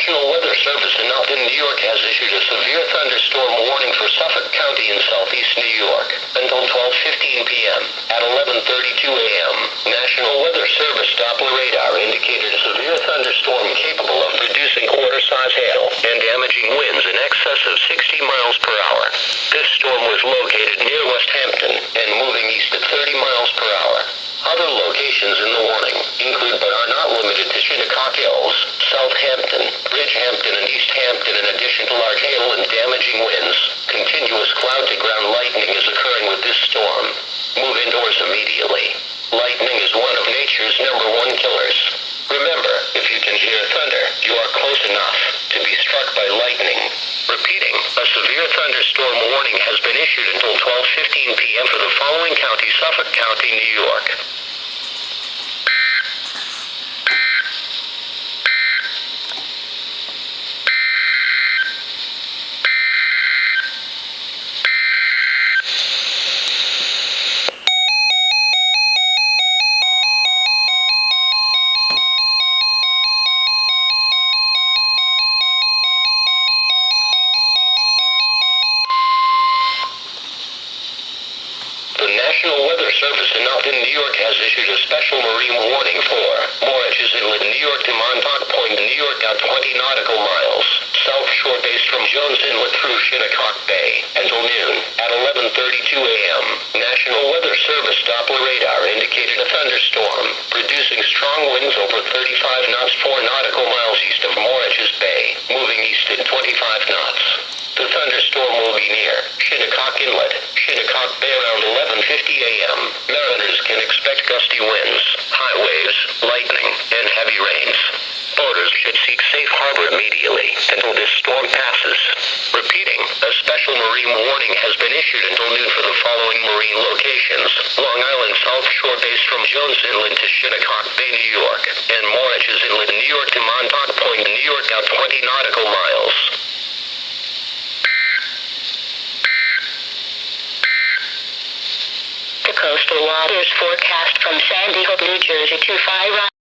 National Weather Service in Upton, New York has issued a severe thunderstorm warning for Suffolk County in southeast New York until 12:15 p.m. At 11:32 a.m., National Weather Service Doppler radar indicated a severe thunderstorm capable of producing quarter-size hail and damaging winds in excess of 60 miles per hour. This storm was located near West Hampton and moving east at 30 miles per hour. Other locations in the warning include but are not limited to Shinnecock Hills, Southampton, Bridgehampton, and East Hampton, in addition to large hail and damaging winds. Continuous cloud-to-ground lightning is occurring with this storm. Move indoors immediately. Lightning is one of nature's #1 killers. Remember, if you can hear thunder, you are close enough to be struck by lightning. Repeating, a severe thunderstorm warning has been issued until 12:15 p.m. for the following county: Suffolk County, New York. The National Weather Service in Upton, New York has issued a special marine warning for Morrich's Inlet, New York to Montauk Point, New York, at 20 nautical miles. South shore based from Jones Inlet through Shinnecock Bay until noon. At 11:32 a.m., National Weather Service Doppler radar indicated a thunderstorm, producing strong winds over 35 knots 4 nautical miles east of Morrich's Bay, moving east at 25 knots. The thunderstorm will be near Shinnecock Inlet, Shinnecock Bay around 11:50 a.m. Mariners can expect gusty winds, high waves, lightning, and heavy rains. Boaters should seek safe harbor immediately until this storm passes. Repeating, a special marine warning has been issued until noon for the following marine locations: Long Island South Shore based from Jones Inlet to Shinnecock Bay, New York, and Morrich's Inlet, New York to Montauk Point, New York, at 20 nautical miles. Coastal waters forecast from Sandy Hook, New Jersey to Fire